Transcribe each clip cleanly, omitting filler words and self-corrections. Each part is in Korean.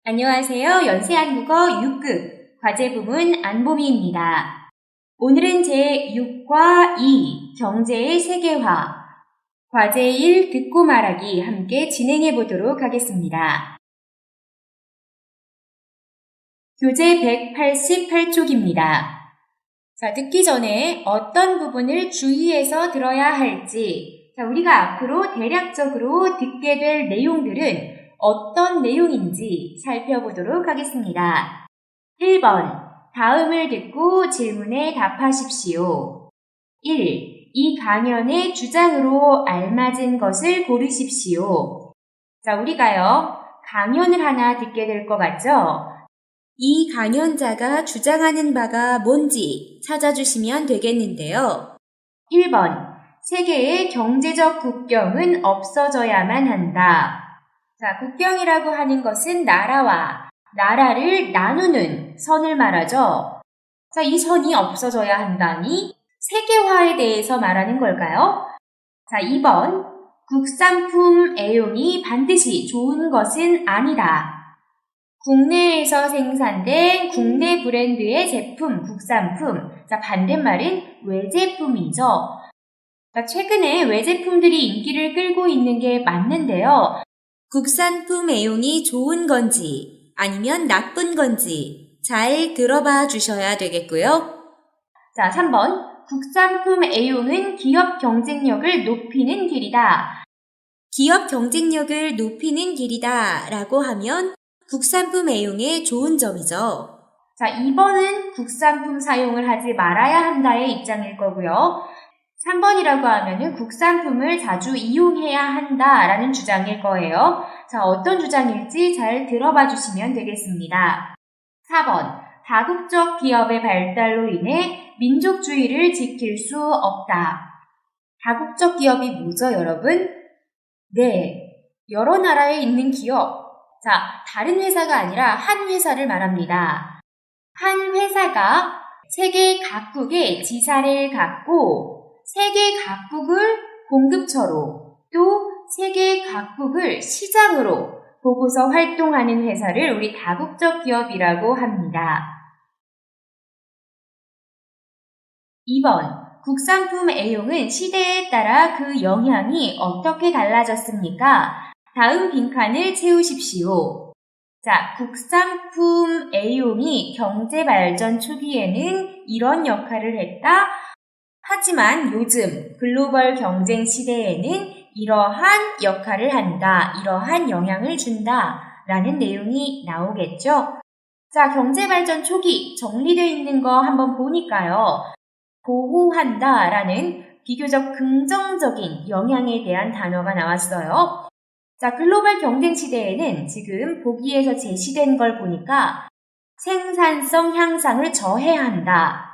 안녕하세요. 연세한국어 6급 과제부문 안보미입니다. 오늘은 제6과 2 경제의 세계화 과제 1 듣고 말하기 함께 진행해 보도록 하겠습니다. 교재 188쪽입니다. 자, 듣기 전에 어떤 부분을 주의해서 들어야 할지 우리가 앞으로 대략적으로 듣게 될 내용들은 어떤 내용인지 살펴보도록 하겠습니다. 1번, 다음을 듣고 질문에 답하십시오. 1. 이 강연의 주장으로 알맞은 것을 고르십시오. 자, 우리가요, 강연을 하나 듣게 될 것 같죠? 이 강연자가 주장하는 바가 뭔지 찾아주시면 되겠는데요. 1번, 세계의 경제적 국경은 없어져야만 한다. 자, 국경이라고 하는 것은 나라와 나라를 나누는 선을 말하죠. 자, 이 선이 없어져야 한다니 세계화에 대해서 말하는 걸까요? 자, 2번. 국산품 애용이 반드시 좋은 것은 아니다. 국내에서 생산된 국내 브랜드의 제품, 국산품. 자, 반대말은 외제품이죠. 자, 최근에 외제품들이 인기를 끌고 있는 게 맞는데요. 국산품 애용이 좋은 건지 아니면 나쁜 건지 잘 들어봐 주셔야 되겠고요. 자, 3번. 국산품 애용은 기업 경쟁력을 높이는 길이다. 기업 경쟁력을 높이는 길이다 라고 하면 국산품 애용의 좋은 점이죠. 자, 2번은 국산품 사용을 하지 말아야 한다의 입장일 거고요. 3번이라고 하면은 국산품을 자주 이용해야 한다라는 주장일 거예요. 자, 어떤 주장일지 잘 들어봐 주시면 되겠습니다. 4번. 다국적 기업의 발달로 인해 민족주의를 지킬 수 없다. 다국적 기업이 뭐죠, 여러분? 네, 여러 나라에 있는 기업. 자, 다른 회사가 아니라 한 회사를 말합니다. 한 회사가 세계 각국의 지사를 갖고 세계 각국을 공급처로 또 세계 각국을 시장으로 보고서 활동하는 회사를 우리 다국적 기업이라고 합니다. 2번. 국산품 애용은 시대에 따라 그 영향이 어떻게 달라졌습니까? 다음 빈칸을 채우십시오. 자, 국산품 애용이 경제발전 초기에는 이런 역할을 했다. 하지만 요즘 글로벌 경쟁 시대에는 이러한 역할을 한다, 이러한 영향을 준다 라는 내용이 나오겠죠. 자, 경제발전 초기 정리되어 있는 거 한번 보니까요. 보호한다 라는 비교적 긍정적인 영향에 대한 단어가 나왔어요. 자, 글로벌 경쟁 시대에는 지금 보기에서 제시된 걸 보니까 생산성 향상을 저해한다.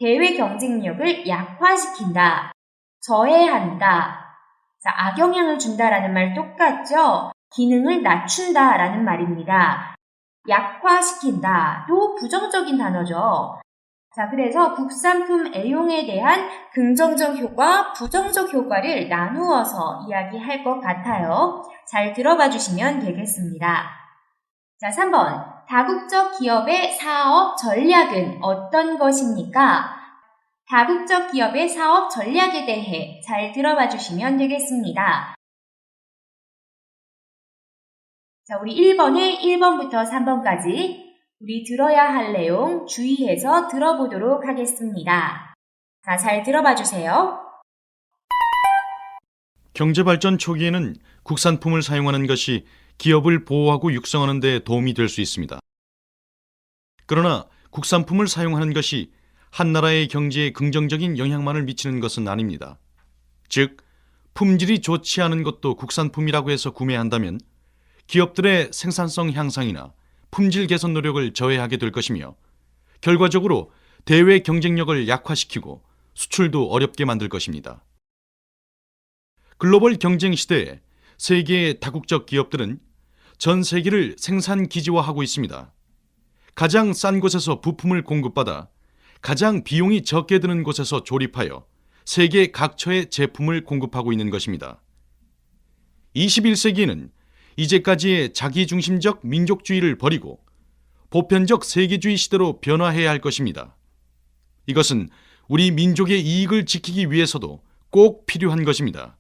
대외 경쟁력을 약화시킨다. 저해한다. 자, 악영향을 준다라는 말 똑같죠? 기능을 낮춘다라는 말입니다. 약화시킨다. 또 부정적인 단어죠. 자, 그래서 국산품 애용에 대한 긍정적 효과, 부정적 효과를 나누어서 이야기할 것 같아요. 잘 들어봐 주시면 되겠습니다. 자, 3번. 다국적 기업의 사업 전략은 어떤 것입니까? 다국적 기업의 사업 전략에 대해 잘 들어봐 주시면 되겠습니다. 자, 우리 1번에 1번부터 3번까지 우리 들어야 할 내용 주의해서 들어보도록 하겠습니다. 자, 잘 들어봐 주세요. 경제발전 초기에는 국산품을 사용하는 것이 기업을 보호하고 육성하는 데 도움이 될 수 있습니다. 그러나 국산품을 사용하는 것이 한 나라의 경제에 긍정적인 영향만을 미치는 것은 아닙니다. 즉, 품질이 좋지 않은 것도 국산품이라고 해서 구매한다면 기업들의 생산성 향상이나 품질 개선 노력을 저해하게 될 것이며 결과적으로 대외 경쟁력을 약화시키고 수출도 어렵게 만들 것입니다. 글로벌 경쟁 시대에 세계의 다국적 기업들은 전 세계를 생산 기지화하고 있습니다. 가장 싼 곳에서 부품을 공급받아 가장 비용이 적게 드는 곳에서 조립하여 세계 각처에 제품을 공급하고 있는 것입니다. 21세기에는 이제까지의 자기중심적 민족주의를 버리고 보편적 세계주의 시대로 변화해야 할 것입니다. 이것은 우리 민족의 이익을 지키기 위해서도 꼭 필요한 것입니다.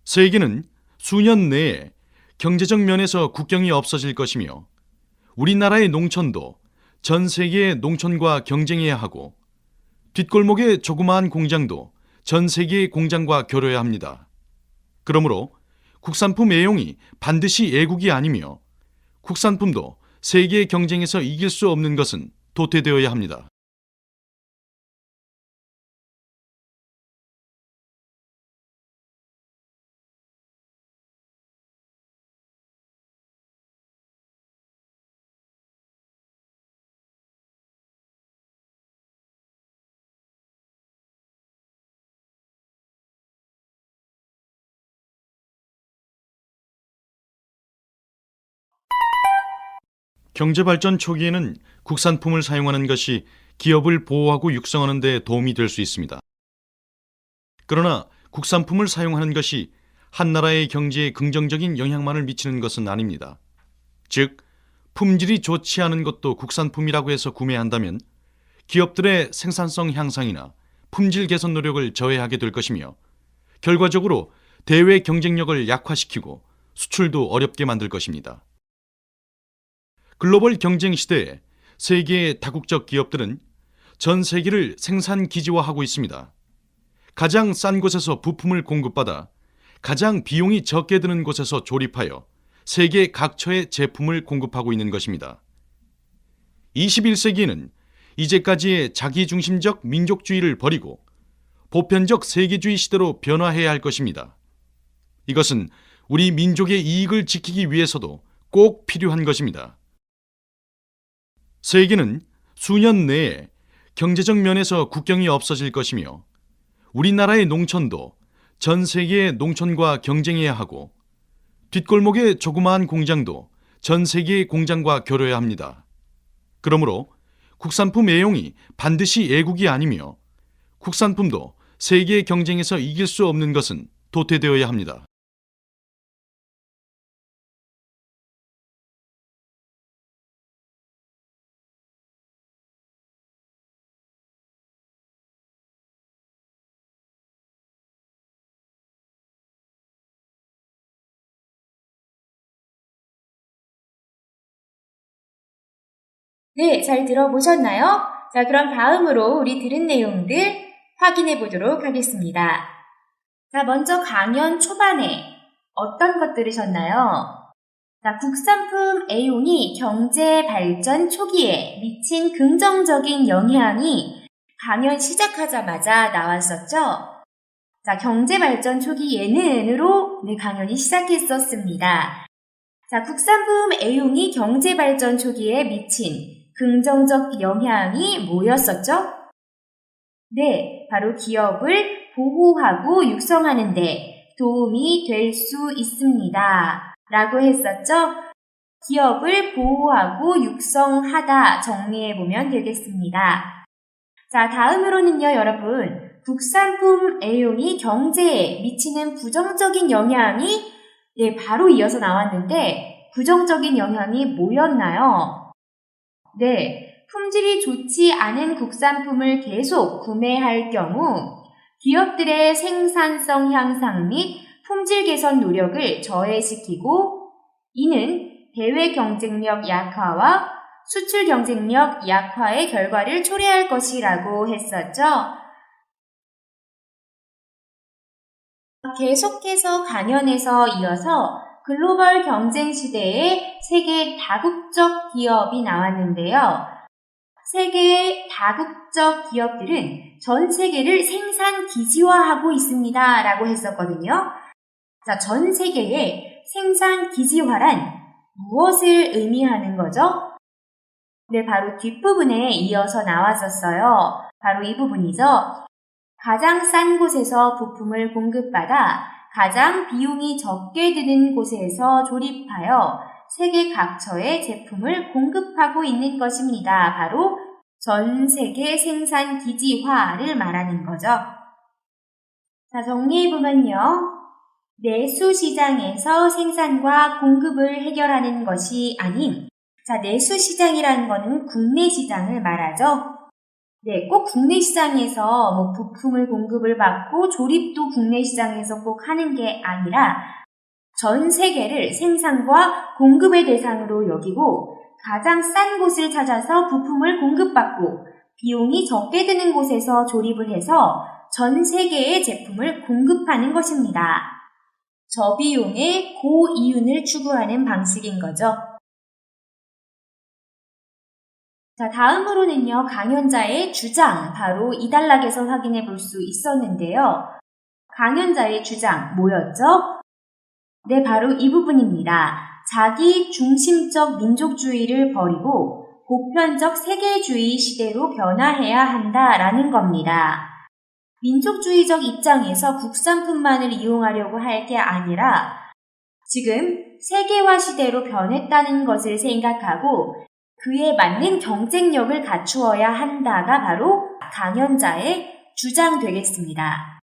세계는 수년 내에 경제적 면에서 국경이 없어질 것이며 우리나라의 농촌도 전 세계의 농촌과 경쟁해야 하고 뒷골목의 조그마한 공장도 전 세계의 공장과 겨뤄야 합니다. 그러므로 국산품 애용이 반드시 애국이 아니며 국산품도 세계의 경쟁에서 이길 수 없는 것은 도태되어야 합니다. 경제발전 초기에는 국산품을 사용하는 것이 기업을 보호하고 육성하는 데 도움이 될 수 있습니다. 그러나 국산품을 사용하는 것이 한 나라의 경제에 긍정적인 영향만을 미치는 것은 아닙니다. 즉, 품질이 좋지 않은 것도 국산품이라고 해서 구매한다면 기업들의 생산성 향상이나 품질 개선 노력을 저해하게 될 것이며 결과적으로 대외 경쟁력을 약화시키고 수출도 어렵게 만들 것입니다. 글로벌 경쟁 시대에 세계의 다국적 기업들은 전 세계를 생산 기지화하고 있습니다. 가장 싼 곳에서 부품을 공급받아 가장 비용이 적게 드는 곳에서 조립하여 세계 각처에 제품을 공급하고 있는 것입니다. 21세기에는 이제까지의 자기중심적 민족주의를 버리고 보편적 세계주의 시대로 변화해야 할 것입니다. 이것은 우리 민족의 이익을 지키기 위해서도 꼭 필요한 것입니다. 세계는 수년 내에 경제적 면에서 국경이 없어질 것이며 우리나라의 농촌도 전 세계의 농촌과 경쟁해야 하고 뒷골목의 조그마한 공장도 전 세계의 공장과 겨뤄야 합니다. 그러므로 국산품 애용이 반드시 애국이 아니며 국산품도 세계의 경쟁에서 이길 수 없는 것은 도태되어야 합니다. 네, 잘 들어보셨나요? 자, 그럼 다음으로 우리 들은 내용들 확인해 보도록 하겠습니다. 자, 먼저 강연 초반에 어떤 것 들으셨나요? 자, 국산품 애용이 경제 발전 초기에 미친 긍정적인 영향이 강연 시작하자마자 나왔었죠? 자, 경제 발전 초기 예는으로 강연이 시작했었습니다. 자, 국산품 애용이 경제 발전 초기에 미친 긍정적 영향이 뭐였었죠? 네, 바로 기업을 보호하고 육성하는 데 도움이 될 수 있습니다. 라고 했었죠? 기업을 보호하고 육성하다 정리해보면 되겠습니다. 자, 다음으로는요, 여러분. 국산품 애용이 경제에 미치는 부정적인 영향이 바로 이어서 나왔는데 부정적인 영향이 뭐였나요? 네, 품질이 좋지 않은 국산품을 계속 구매할 경우 기업들의 생산성 향상 및 품질 개선 노력을 저해시키고 이는 대외 경쟁력 약화와 수출 경쟁력 약화의 결과를 초래할 것이라고 했었죠. 계속해서 강연에서 이어서 글로벌 경쟁 시대에 세계 다국적 기업이 나왔는데요. 세계의 다국적 기업들은 전 세계를 생산 기지화하고 있습니다. 라고 했었거든요. 자, 전 세계의 생산 기지화란 무엇을 의미하는 거죠? 네, 바로 뒷부분에 이어서 나왔었어요. 바로 이 부분이죠. 가장 싼 곳에서 부품을 공급받아 가장 비용이 적게 드는 곳에서 조립하여 세계 각처에 제품을 공급하고 있는 것입니다. 바로 전 세계 생산 기지화를 말하는 거죠. 자, 정리해보면요. 내수시장에서 생산과 공급을 해결하는 것이 아닌, 자, 내수시장이라는 거는 국내 시장을 말하죠. 네, 꼭 국내 시장에서 부품을 공급을 받고 조립도 국내 시장에서 꼭 하는 게 아니라 전 세계를 생산과 공급의 대상으로 여기고 가장 싼 곳을 찾아서 부품을 공급받고 비용이 적게 드는 곳에서 조립을 해서 전 세계의 제품을 공급하는 것입니다. 저비용의 고이윤을 추구하는 방식인 거죠. 자, 다음으로는요, 강연자의 주장, 바로 이 단락에서 확인해 볼 수 있었는데요. 강연자의 주장 뭐였죠? 네, 바로 이 부분입니다. 자기 중심적 민족주의를 버리고 보편적 세계주의 시대로 변화해야 한다라는 겁니다. 민족주의적 입장에서 국산품만을 이용하려고 할 게 아니라 지금 세계화 시대로 변했다는 것을 생각하고 그에 맞는 경쟁력을 갖추어야 한다가 바로 강연자의 주장 되겠습니다.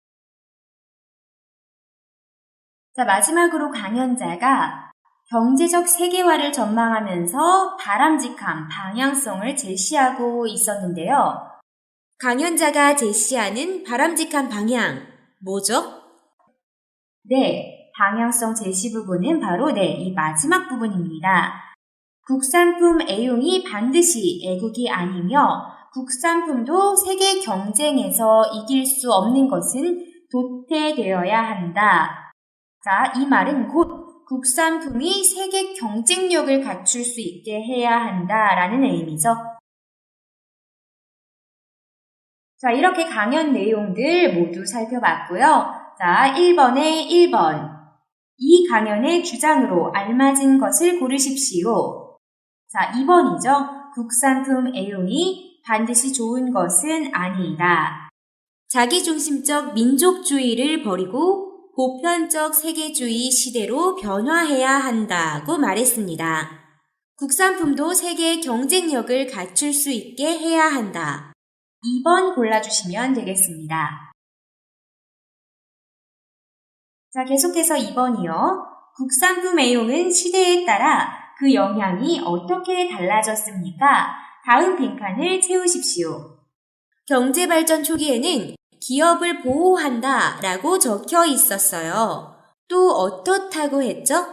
자, 마지막으로 강연자가 경제적 세계화를 전망하면서 바람직한 방향성을 제시하고 있었는데요. 강연자가 제시하는 바람직한 방향, 뭐죠? 네, 방향성 제시 부분은 바로 이 마지막 부분입니다. 국산품 애용이 반드시 애국이 아니며 국산품도 세계 경쟁에서 이길 수 없는 것은 도태되어야 한다. 자, 이 말은 곧 국산품이 세계 경쟁력을 갖출 수 있게 해야 한다라는 의미죠. 자, 이렇게 강연 내용들 모두 살펴봤고요. 자, 1번에 1번. 이 강연의 주장으로 알맞은 것을 고르십시오. 자, 2번이죠. 국산품 애용이 반드시 좋은 것은 아니다. 자기중심적 민족주의를 버리고 보편적 세계주의 시대로 변화해야 한다고 말했습니다. 국산품도 세계 경쟁력을 갖출 수 있게 해야 한다. 2번 골라주시면 되겠습니다. 자, 계속해서 2번이요. 국산품 애용은 시대에 따라 그 영향이 어떻게 달라졌습니까? 다음 빈칸을 채우십시오. 경제발전 초기에는 기업을 보호한다 라고 적혀 있었어요. 또 어떻다고 했죠?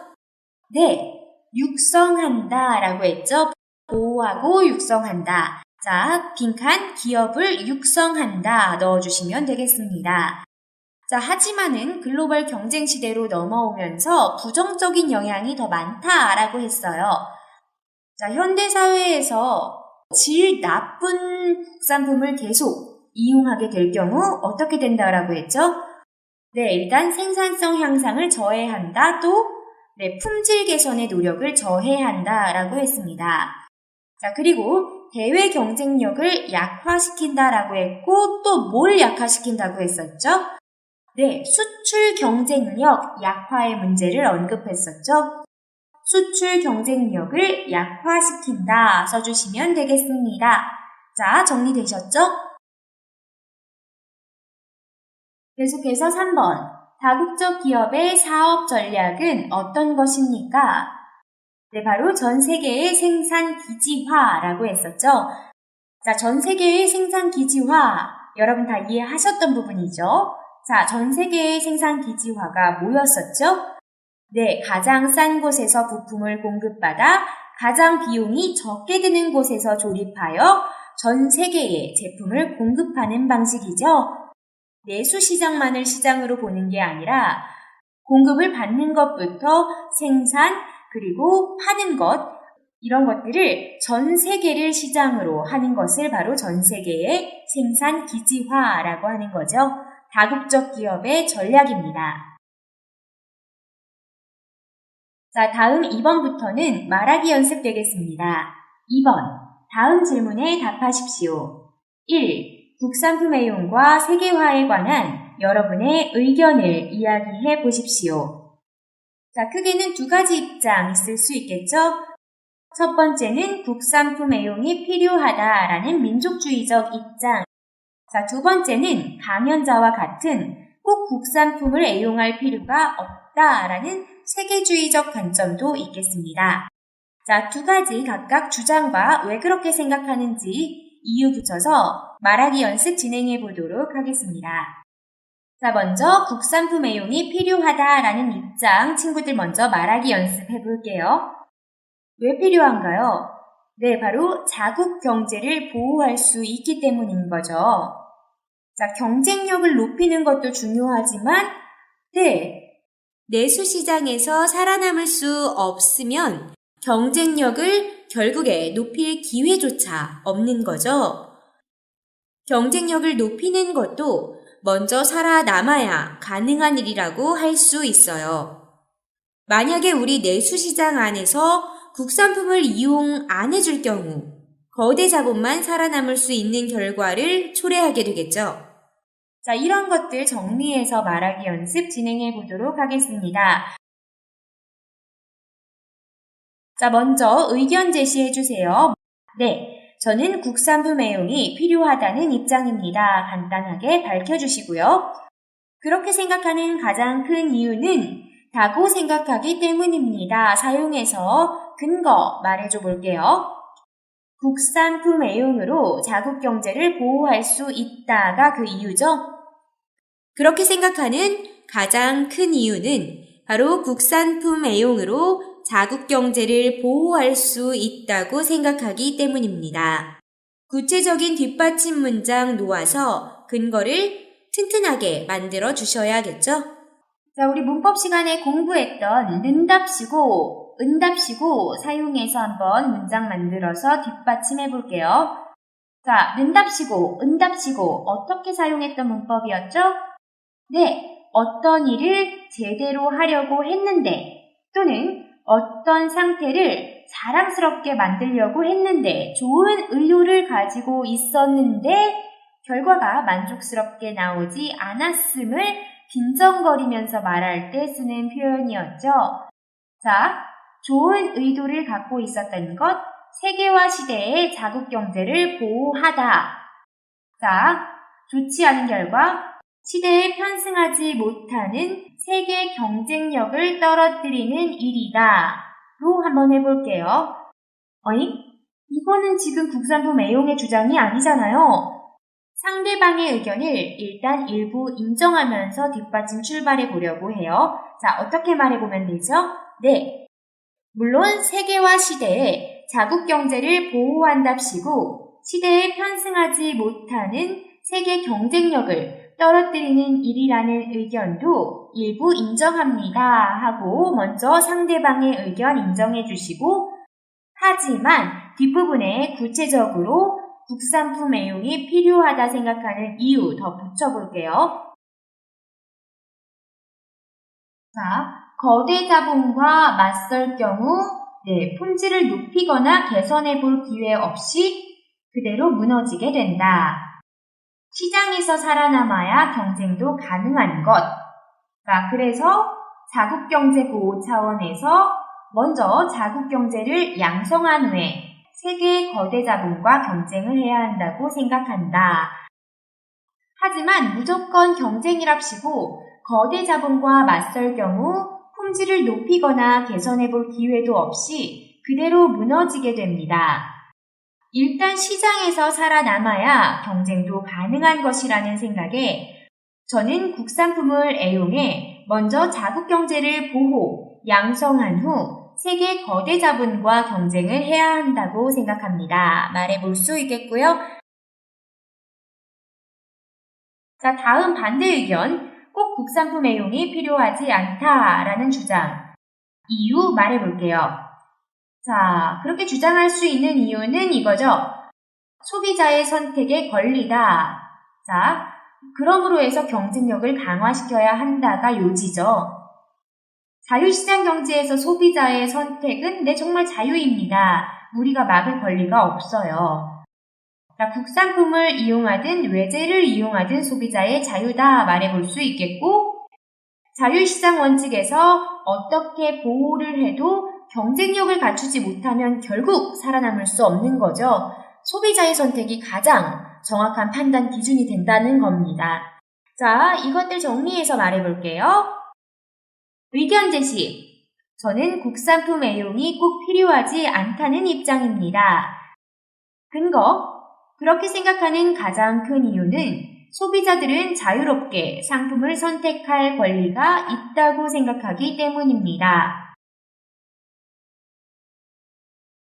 네, 육성한다 라고 했죠. 보호하고 육성한다. 자, 빈칸 기업을 육성한다 넣어주시면 되겠습니다. 자, 하지만은 글로벌 경쟁 시대로 넘어오면서 부정적인 영향이 더 많다라고 했어요. 자, 현대사회에서 질 나쁜 국산품을 계속 이용하게 될 경우 어떻게 된다라고 했죠? 네, 일단 생산성 향상을 저해한다. 또 품질 개선의 노력을 저해한다라고 했습니다. 자, 그리고 대외 경쟁력을 약화시킨다라고 했고 또 뭘 약화시킨다고 했었죠? 네, 수출 경쟁력 약화의 문제를 언급했었죠. 수출 경쟁력을 약화시킨다 써주시면 되겠습니다. 자, 정리되셨죠? 계속해서 3번. 다국적 기업의 사업 전략은 어떤 것입니까? 네, 바로 전 세계의 생산 기지화라고 했었죠. 자, 전 세계의 생산 기지화, 여러분 다 이해하셨던 부분이죠. 자, 전 세계의 생산 기지화가 뭐였었죠? 네, 가장 싼 곳에서 부품을 공급받아 가장 비용이 적게 드는 곳에서 조립하여 전 세계에 제품을 공급하는 방식이죠. 내수시장만을 시장으로 보는 게 아니라 공급을 받는 것부터 생산, 그리고 파는 것, 이런 것들을 전 세계를 시장으로 하는 것을 바로 전 세계의 생산 기지화라고 하는 거죠. 다국적 기업의 전략입니다. 자, 다음 2번부터는 말하기 연습 되겠습니다. 2번, 다음 질문에 답하십시오. 1. 국산품 애용과 세계화에 관한 여러분의 의견을 이야기해 보십시오. 자, 크게는 두 가지 입장 있을 수 있겠죠? 첫 번째는 국산품 애용이 필요하다라는 민족주의적 입장. 자, 두 번째는 강연자와 같은 꼭 국산품을 애용할 필요가 없다라는 세계주의적 관점도 있겠습니다. 자, 두 가지 각각 주장과 왜 그렇게 생각하는지 이유 붙여서 말하기 연습 진행해 보도록 하겠습니다. 자, 먼저 국산품 애용이 필요하다라는 입장 친구들 먼저 말하기 연습해 볼게요. 왜 필요한가요? 네, 바로 자국 경제를 보호할 수 있기 때문인 거죠. 자, 경쟁력을 높이는 것도 중요하지만, 내수시장에서 살아남을 수 없으면 경쟁력을 결국에 높일 기회조차 없는 거죠. 경쟁력을 높이는 것도 먼저 살아남아야 가능한 일이라고 할 수 있어요. 만약에 우리 내수시장 안에서 국산품을 이용 안 해줄 경우 거대 자본만 살아남을 수 있는 결과를 초래하게 되겠죠. 자, 이런 것들 정리해서 말하기 연습 진행해 보도록 하겠습니다. 자, 먼저 의견 제시해 주세요. 네, 저는 국산품 애용이 필요하다는 입장입니다. 간단하게 밝혀주시고요. 그렇게 생각하는 가장 큰 이유는 다고 생각하기 때문입니다. 사용해서 근거 말해줘 볼게요. 국산품 애용으로 자국 경제를 보호할 수 있다가 그 이유죠. 그렇게 생각하는 가장 큰 이유는 바로 국산품 애용으로 자국 경제를 보호할 수 있다고 생각하기 때문입니다. 구체적인 뒷받침 문장 놓아서 근거를 튼튼하게 만들어 주셔야겠죠? 자, 우리 문법 시간에 공부했던 는답시고, 은답시고 사용해서 한번 문장 만들어서 뒷받침해 볼게요. 자, 는답시고, 은답시고 어떻게 사용했던 문법이었죠? 네, 어떤 일을 제대로 하려고 했는데 또는 어떤 상태를 자랑스럽게 만들려고 했는데 좋은 의도를 가지고 있었는데 결과가 만족스럽게 나오지 않았음을 빈정거리면서 말할 때 쓰는 표현이었죠. 자, 좋은 의도를 갖고 있었던 것, 세계화 시대의 자국 경제를 보호하다. 자, 좋지 않은 결과, 시대에 편승하지 못하는 세계 경쟁력을 떨어뜨리는 일이다. 로 한번 해볼게요. 이거는 지금 국산품 애용의 주장이 아니잖아요. 상대방의 의견을 일단 일부 인정하면서 뒷받침 출발해 보려고 해요. 자, 어떻게 말해보면 되죠? 네. 물론 세계화 시대에 자국 경제를 보호한답시고 시대에 편승하지 못하는 세계 경쟁력을 떨어뜨리는 일이라는 의견도 일부 인정합니다 하고 먼저 상대방의 의견 인정해 주시고 하지만 뒷부분에 구체적으로 국산품 애용이 필요하다 생각하는 이유 더 붙여볼게요. 자, 거대 자본과 맞설 경우 품질을 높이거나 개선해 볼 기회 없이 그대로 무너지게 된다. 시장에서 살아남아야 경쟁도 가능한 것. 자, 그래서 자국경제 보호 차원에서 먼저 자국경제를 양성한 후에 세계 거대 자본과 경쟁을 해야 한다고 생각한다. 하지만 무조건 경쟁이랍시고 거대 자본과 맞설 경우 품질을 높이거나 개선해 볼 기회도 없이 그대로 무너지게 됩니다. 일단 시장에서 살아남아야 경쟁도 가능한 것이라는 생각에 저는 국산품을 애용해 먼저 자국 경제를 보호, 양성한 후 세계 거대 자본과 경쟁을 해야 한다고 생각합니다. 말해볼 수 있겠고요. 자, 다음 반대 의견. 꼭 국산품 애용이 필요하지 않다라는 주장. 이유 말해볼게요. 자, 그렇게 주장할 수 있는 이유는 이거죠. 소비자의 선택의 권리다. 자, 그러므로 해서 경쟁력을 강화시켜야 한다가 요지죠. 자유시장 경제에서 소비자의 선택은 정말 자유입니다. 우리가 막을 권리가 없어요. 자, 국산품을 이용하든 외제를 이용하든 소비자의 자유다 말해볼 수 있겠고 자유시장 원칙에서 어떻게 보호를 해도 경쟁력을 갖추지 못하면 결국 살아남을 수 없는 거죠. 소비자의 선택이 가장 정확한 판단 기준이 된다는 겁니다. 자, 이것들 정리해서 말해볼게요. 의견 제시. 저는 국산품 애용이 꼭 필요하지 않다는 입장입니다. 근거. 그렇게 생각하는 가장 큰 이유는 소비자들은 자유롭게 상품을 선택할 권리가 있다고 생각하기 때문입니다.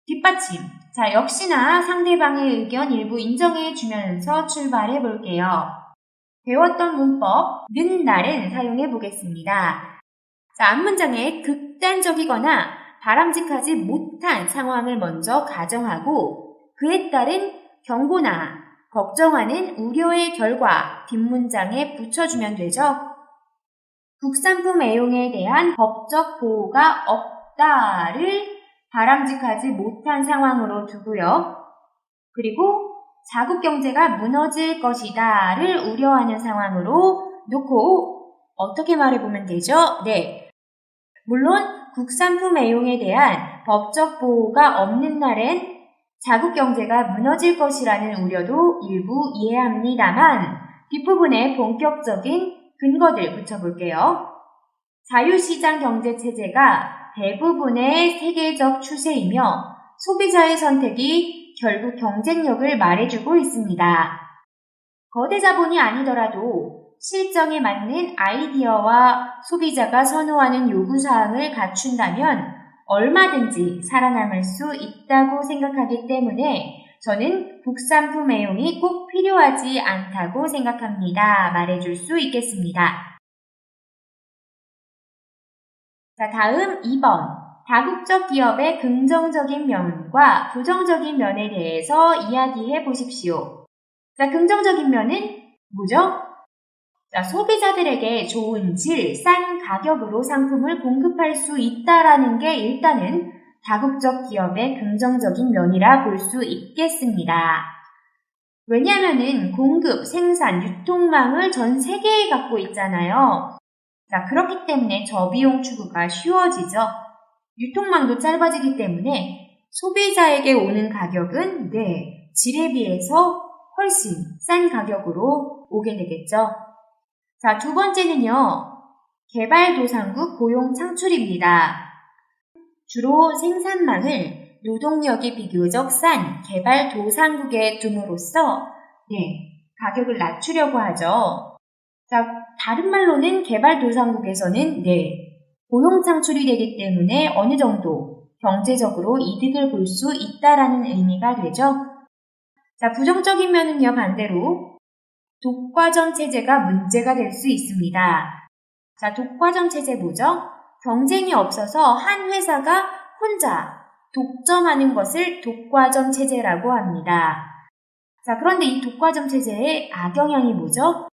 뒷받침. 자, 역시나 상대방의 의견 일부 인정해 주면서 출발해 볼게요. 배웠던 문법, 는 날은 사용해 보겠습니다. 자, 앞문장에 극단적이거나 바람직하지 못한 상황을 먼저 가정하고 그에 따른 경고나 걱정하는 우려의 결과 뒷문장에 붙여주면 되죠. 국산품 애용에 대한 법적 보호가 없다를 바람직하지 못한 상황으로 두고요. 그리고 자국 경제가 무너질 것이다를 우려하는 상황으로 놓고 어떻게 말해보면 되죠? 네. 물론 국산품 애용에 대한 법적 보호가 없는 날엔 자국 경제가 무너질 것이라는 우려도 일부 이해합니다만 뒷부분에 본격적인 근거들 붙여볼게요. 자유시장 경제 체제가 대부분의 세계적 추세이며 소비자의 선택이 결국 경쟁력을 말해주고 있습니다. 거대 자본이 아니더라도 실정에 맞는 아이디어와 소비자가 선호하는 요구사항을 갖춘다면 얼마든지 살아남을 수 있다고 생각하기 때문에 저는 국산품 애용이 꼭 필요하지 않다고 생각합니다. 말해줄 수 있겠습니다. 자, 다음 2번. 다국적 기업의 긍정적인 면과 부정적인 면에 대해서 이야기해 보십시오. 자, 긍정적인 면은 뭐죠? 자, 소비자들에게 좋은 질, 싼 가격으로 상품을 공급할 수 있다라는 게 일단은 다국적 기업의 긍정적인 면이라 볼 수 있겠습니다. 왜냐하면은 공급, 생산, 유통망을 전 세계에 갖고 있잖아요. 자, 그렇기 때문에 저비용 추구가 쉬워지죠. 유통망도 짧아지기 때문에 소비자에게 오는 가격은 질에 비해서 훨씬 싼 가격으로 오게 되겠죠. 자, 두 번째는요. 개발도상국 고용 창출입니다. 주로 생산망을 노동력이 비교적 싼 개발도상국에 둠으로써 가격을 낮추려고 하죠. 자, 다른 말로는 개발도상국에서는 고용 창출이 되기 때문에 어느 정도 경제적으로 이득을 볼 수 있다라는 의미가 되죠. 자, 부정적인 면은요, 반대로 독과점 체제가 문제가 될 수 있습니다. 자, 독과점 체제 뭐죠? 경쟁이 없어서 한 회사가 혼자 독점하는 것을 독과점 체제라고 합니다. 자, 그런데 이 독과점 체제의 악영향이 뭐죠?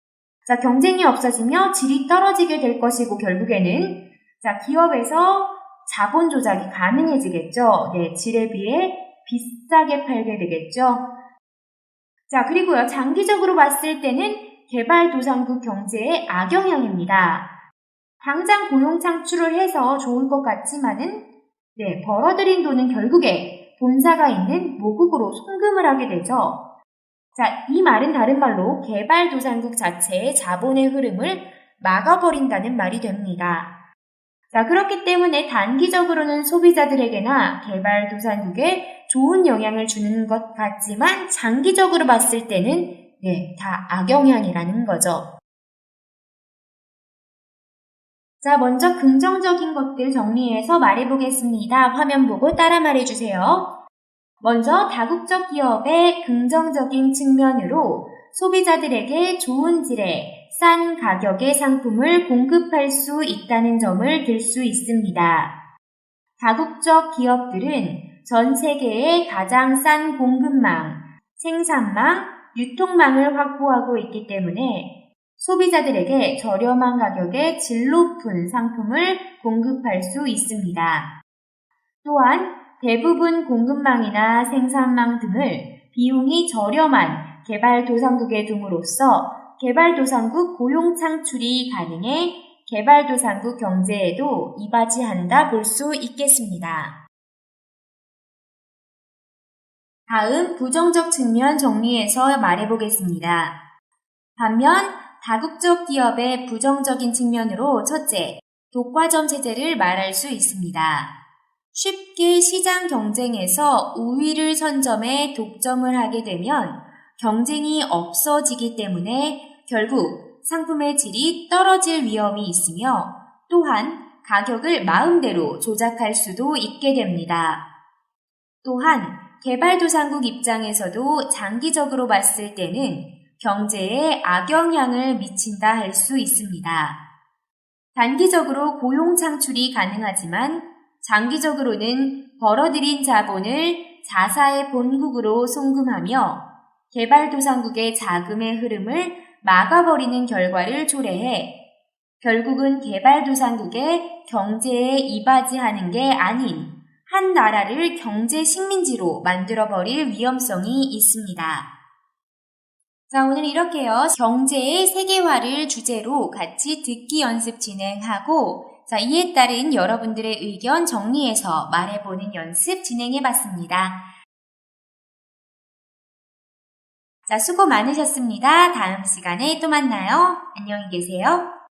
자, 경쟁이 없어지며 질이 떨어지게 될 것이고 결국에는 기업에서 자본 조작이 가능해지겠죠. 질에 비해 비싸게 팔게 되겠죠. 자, 그리고요, 장기적으로 봤을 때는 개발도상국 경제의 악영향입니다. 당장 고용 창출을 해서 좋을 것 같지만은, 벌어들인 돈은 결국에 본사가 있는 모국으로 송금을 하게 되죠. 자, 이 말은 다른 말로 개발도상국 자체의 자본의 흐름을 막아버린다는 말이 됩니다. 자, 그렇기 때문에 단기적으로는 소비자들에게나 개발도상국에 좋은 영향을 주는 것 같지만 장기적으로 봤을 때는 다 악영향이라는 거죠. 자, 먼저 긍정적인 것들 정리해서 말해보겠습니다. 화면 보고 따라 말해주세요. 먼저 다국적 기업의 긍정적인 측면으로 소비자들에게 좋은 질의 싼 가격의 상품을 공급할 수 있다는 점을 들 수 있습니다. 다국적 기업들은 전 세계의 가장 싼 공급망, 생산망, 유통망을 확보하고 있기 때문에 소비자들에게 저렴한 가격에 질 높은 상품을 공급할 수 있습니다. 또한 대부분 공급망이나 생산망 등을 비용이 저렴한 개발도상국에 둠으로써 개발도상국 고용 창출이 가능해 개발도상국 경제에도 이바지한다 볼 수 있겠습니다. 다음 부정적 측면 정리해서 말해보겠습니다. 반면 다국적 기업의 부정적인 측면으로 첫째, 독과점 체제를 말할 수 있습니다. 쉽게 시장 경쟁에서 우위를 선점해 독점을 하게 되면 경쟁이 없어지기 때문에 결국 상품의 질이 떨어질 위험이 있으며 또한 가격을 마음대로 조작할 수도 있게 됩니다. 또한 개발도상국 입장에서도 장기적으로 봤을 때는 경제에 악영향을 미친다 할 수 있습니다. 단기적으로 고용 창출이 가능하지만 장기적으로는 벌어들인 자본을 자사의 본국으로 송금하며 개발도상국의 자금의 흐름을 막아버리는 결과를 초래해 결국은 개발도상국의 경제에 이바지하는 게 아닌 한 나라를 경제 식민지로 만들어버릴 위험성이 있습니다. 자, 오늘 이렇게요. 경제의 세계화를 주제로 같이 듣기 연습 진행하고 자, 이에 따른 여러분들의 의견 정리해서 말해보는 연습 진행해봤습니다. 자, 수고 많으셨습니다. 다음 시간에 또 만나요. 안녕히 계세요.